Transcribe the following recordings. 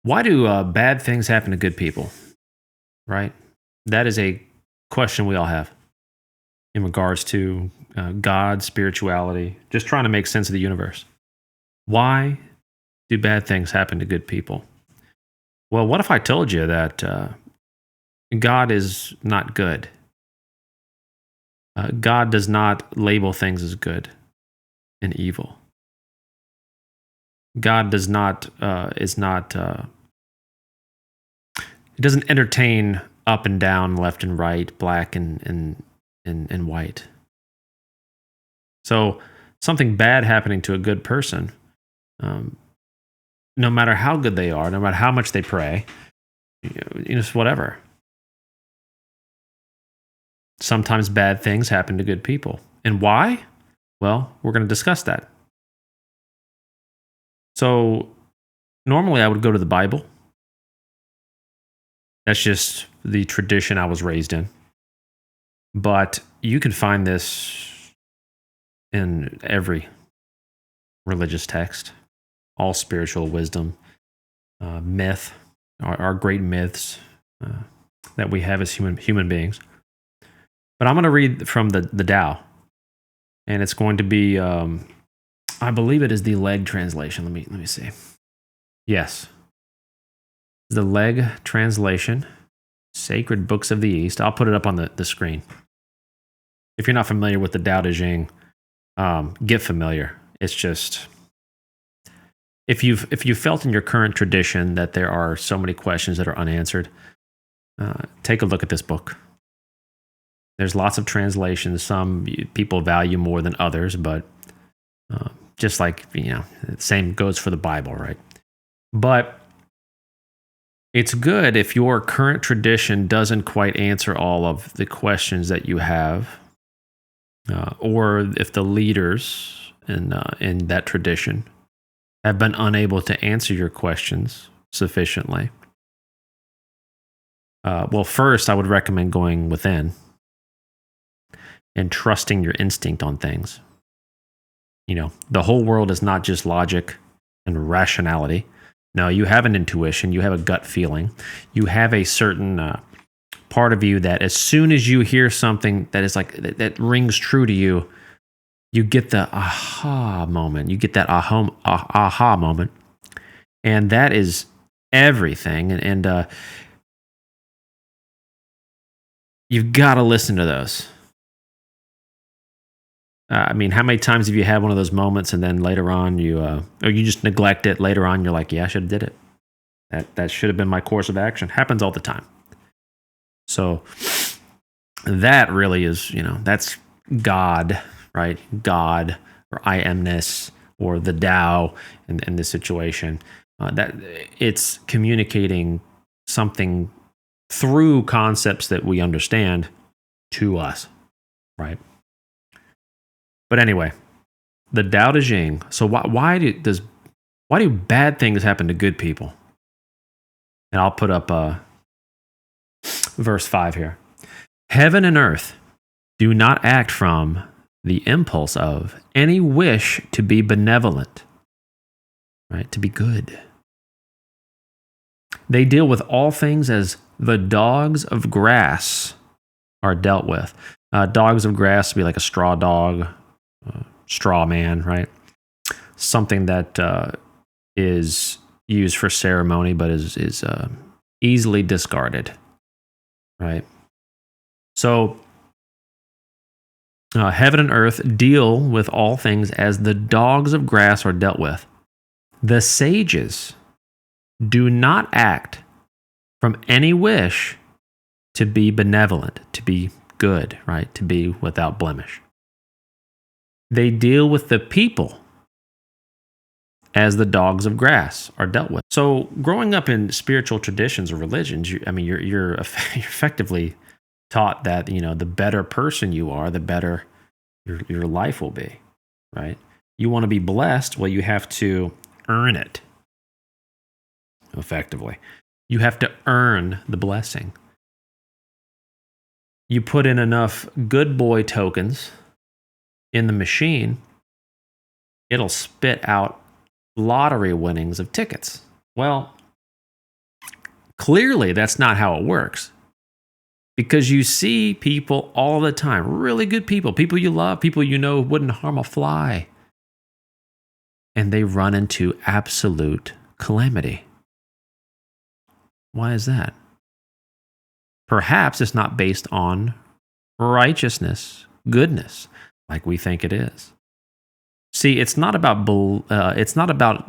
Why do bad things happen to good people? Right? That is a question we all have in regards to God, spirituality, just trying to make sense of the universe. Why do bad things happen to good people? Well, what if I told you that God is not good? God does not label things as good and evil. God does not is not it doesn't entertain up and down, left and right, black and white. So something bad happening to a good person, um, no matter how good they are, no matter how much they pray, just whatever. Sometimes bad things happen to good people. And why? Well, we're going to discuss that. So normally I would go to the Bible. That's just the tradition I was raised in. But you can find this in every religious text, all spiritual wisdom, myth, our great myths that we have as human beings. But I'm going to read from the Tao, and it's going to be, I believe it is the Leg translation. Let me see. Yes, the Leg translation, Sacred Books of the East. I'll put it up on the screen. If you're not familiar with the Tao Te Ching, get familiar. It's just, if you've felt in your current tradition that there are so many questions that are unanswered, take a look at this book. There's lots of translations. Some people value more than others, but just like, the same goes for the Bible, right? But it's good if your current tradition doesn't quite answer all of the questions that you have, or if the leaders in that tradition have been unable to answer your questions sufficiently. Well, first, I would recommend going within and trusting your instinct on things. The whole world is not just logic and rationality. No, you have an intuition, you have a gut feeling, you have a certain part of you that as soon as you hear something that is like that rings true to you, you get the aha moment. You get that aha moment, and that is everything. And you've got to listen to those. I mean, how many times have you had one of those moments, and then later on or you just neglect it? Later on, you're like, "Yeah, I should have did it. That should have been my course of action." Happens all the time. So that really is, that's God, right? God or I amness or the Tao in this situation. That it's communicating something through concepts that we understand to us, right? But anyway, the Tao Te Ching. So why do bad things happen to good people? And I'll put up verse 5 here. Heaven and earth do not act from the impulse of any wish to be benevolent, right? To be good. They deal with all things as the dogs of grass are dealt with. Dogs of grass would be like a straw dog, straw man, right? Something that is used for ceremony, but is easily discarded, right? So heaven and earth deal with all things as the dogs of grass are dealt with. The sages do not act from any wish to be benevolent, to be good, right? To be without blemish. They deal with the people as the dogs of grass are dealt with. So, growing up in spiritual traditions or religions, you're effectively taught that the better person you are, the better your life will be, right? You want to be blessed, well, you have to earn it. Effectively, you have to earn the blessing. You put in enough good boy tokens in the machine, it'll spit out lottery winnings of tickets. Well, clearly that's not how it works. Because you see people all the time, really good people, people you love, people you know wouldn't harm a fly. And they run into absolute calamity. Why is that? Perhaps it's not based on righteousness, goodness, like we think it is. See, it's not about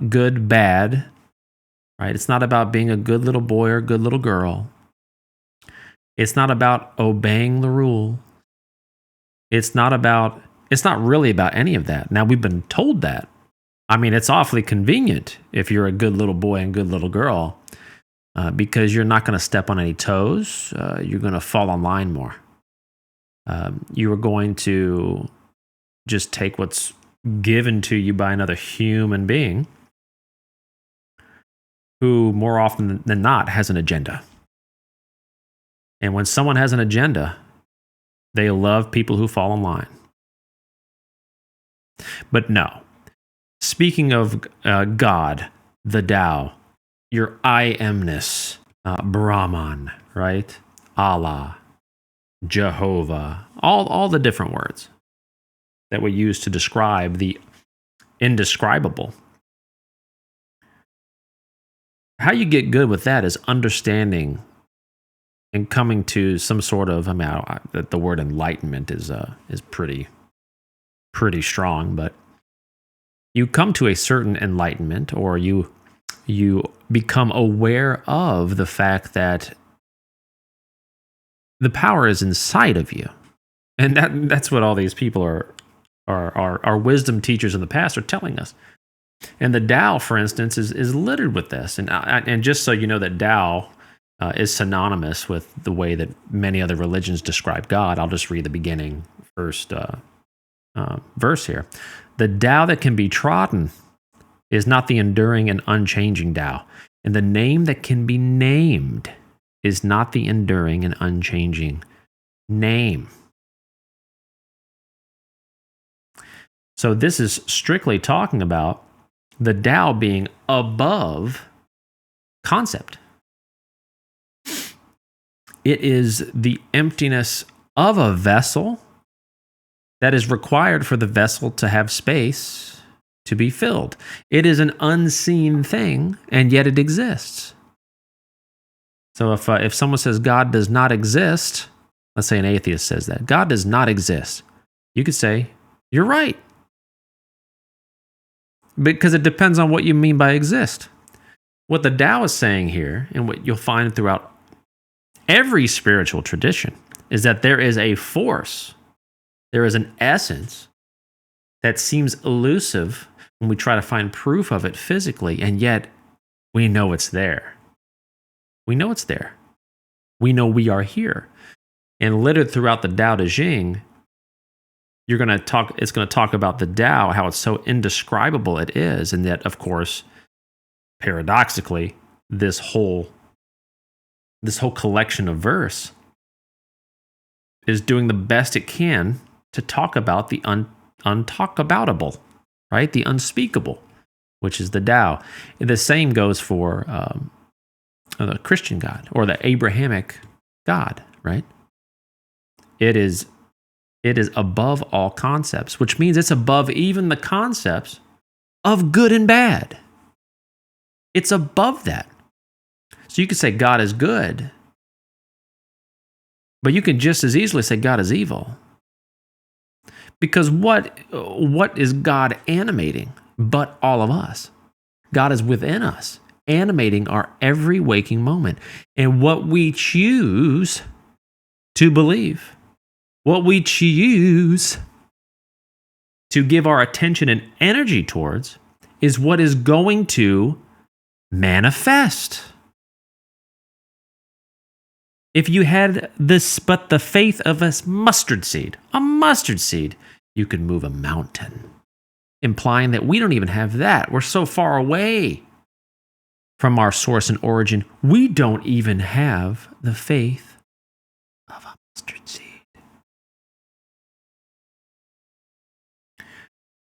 good, bad, right? It's not about being a good little boy or good little girl. It's not about obeying the rule. It's not really about any of that. Now, we've been told that. I mean, it's awfully convenient if you're a good little boy and good little girl, because you're not going to step on any toes. You're going to fall in line more. You are going to just take what's given to you by another human being who, more often than not, has an agenda. And when someone has an agenda, they love people who fall in line. But no. Speaking of God, the Tao, your I amness, Brahman, right? Allah, Jehovah, all the different words that we use to describe the indescribable. How you get good with that is understanding and coming to some sort of, the word enlightenment is pretty strong, but you come to a certain enlightenment, or you become aware of the fact that the power is inside of you. And that's what all these people are wisdom teachers in the past are telling us. And the Tao, for instance, is littered with this. And just so you know that Tao is synonymous with the way that many other religions describe God, I'll just read the beginning first verse here. The Tao that can be trodden is not the enduring and unchanging Tao. And the name that can be named is not the enduring and unchanging name. So this is strictly talking about the Tao being above concept. It is the emptiness of a vessel that is required for the vessel to have space to be filled. It is an unseen thing, and yet it exists. So if someone says God does not exist, let's say an atheist says that, God does not exist, you could say, you're right. Because it depends on what you mean by exist. What the Tao is saying here, and what you'll find throughout every spiritual tradition, is that there is a force, there is an essence that seems elusive when we try to find proof of it physically, and yet we know it's there. We know it's there. We know we are here. And littered throughout the Tao Te Ching, it's going to talk about the Tao, how it's so indescribable it is, and that, of course, paradoxically, this whole collection of verse is doing the best it can to talk about the untalkaboutable, right? The unspeakable, which is the Tao. And the same goes for the Christian God or the Abrahamic God, right? It is above all concepts, which means it's above even the concepts of good and bad. It's above that. So you could say God is good, but you can just as easily say God is evil. Because what is God animating but all of us? God is within us, animating our every waking moment. And what we choose to believe, what we choose to give our attention and energy towards, is what is going to manifest. If you had but the faith of a mustard seed, you could move a mountain. Implying that we don't even have that. We're so far away from our source and origin, we don't even have the faith of a mustard seed.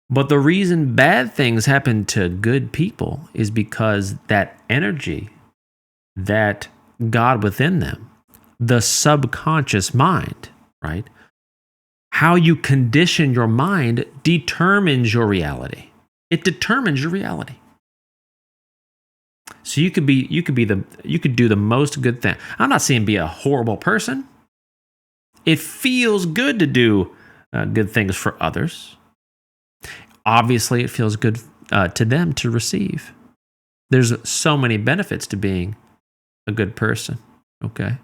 But the reason bad things happen to good people is because that energy, that God within them, the subconscious mind, right? How you condition your mind determines your reality. It determines your reality. So you could do the most good thing. I'm not saying be a horrible person. It feels good to do good things for others. Obviously, it feels good to them to receive. There's so many benefits to being a good person, okay?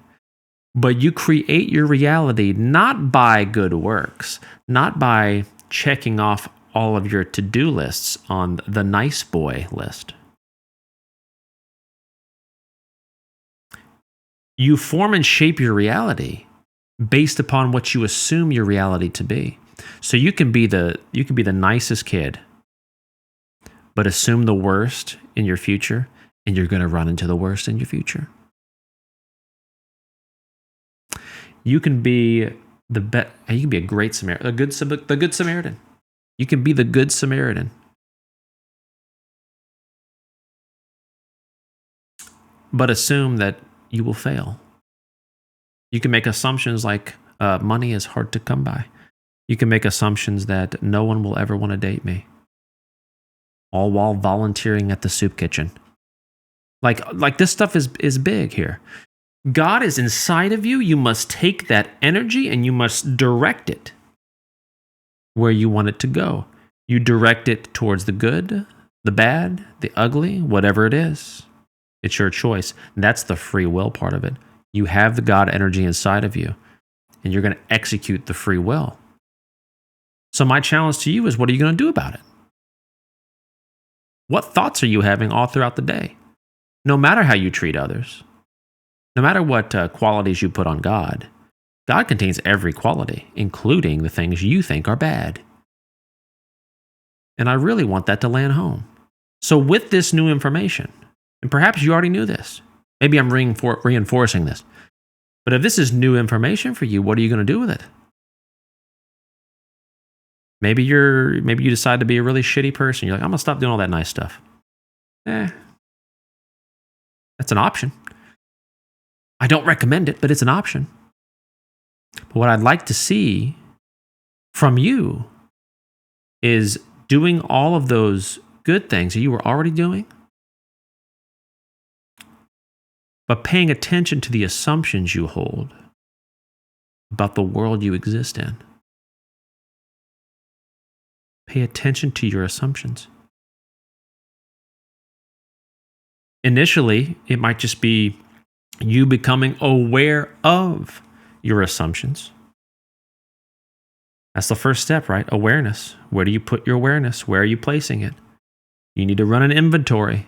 But you create your reality not by good works, not by checking off all of your to-do lists on the nice boy list. You form and shape your reality based upon what you assume your reality to be. So you can be the nicest kid, but assume the worst in your future, and you're going to run into the worst in your future. You can be you can be a great Samaritan, the good Samaritan. You can be the good Samaritan. But assume that you will fail. You can make assumptions like money is hard to come by. You can make assumptions that no one will ever want to date me, all while volunteering at the soup kitchen. Like this stuff is big here. God is inside of you. You must take that energy and you must direct it where you want it to go. You direct it towards the good, the bad, the ugly, whatever it is. It's your choice. That's the free will part of it. You have the God energy inside of you, and you're going to execute the free will. So my challenge to you is, what are you going to do about it? What thoughts are you having all throughout the day? No matter how you treat others, no matter what qualities you put on God, God contains every quality, including the things you think are bad. And I really want that to land home. So with this new information, and perhaps you already knew this, maybe I'm reinforcing this, but if this is new information for you, what are you going to do with it? Maybe you decide to be a really shitty person. You're like, I'm going to stop doing all that nice stuff. That's an option. I don't recommend it, but it's an option. But what I'd like to see from you is doing all of those good things that you were already doing, but paying attention to the assumptions you hold about the world you exist in. Pay attention to your assumptions. Initially, it might just be you becoming aware of your assumptions. That's the first step, right? Awareness. Where do you put your awareness? Where are you placing it? You need to run an inventory,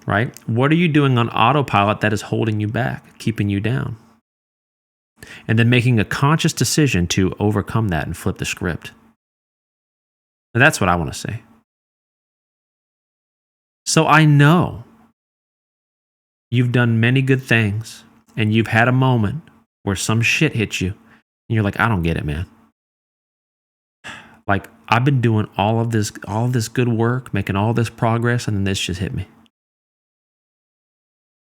right? What are you doing on autopilot that is holding you back, keeping you down? And then making a conscious decision to overcome that and flip the script. And that's what I want to say. So I know you've done many good things, and you've had a moment where some shit hits you, and you're like, I don't get it, man. Like, I've been doing all of this good work, making all this progress, and then this just hit me.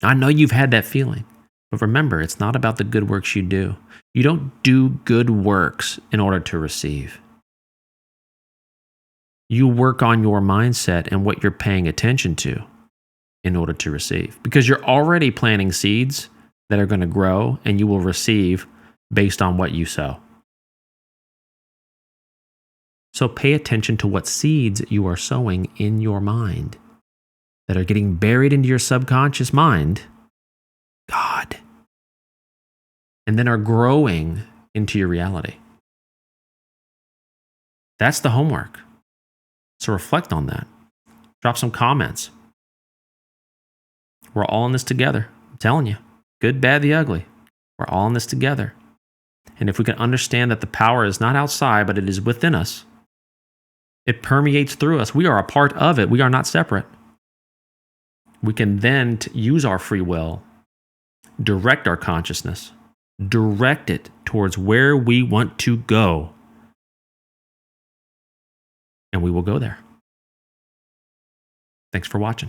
I know you've had that feeling, but remember, it's not about the good works you do. You don't do good works in order to receive. You work on your mindset and what you're paying attention to in order to receive. Because you're already planting seeds that are going to grow, and you will receive based on what you sow. So pay attention to what seeds you are sowing in your mind that are getting buried into your subconscious mind, God, and then are growing into your reality. That's the homework. So reflect on that. Drop some comments. We're all in this together. I'm telling you, good, bad, the ugly. We're all in this together. And if we can understand that the power is not outside, but it is within us, it permeates through us. We are a part of it. We are not separate. We can then use our free will, direct our consciousness, direct it towards where we want to go. And we will go there. Thanks for watching.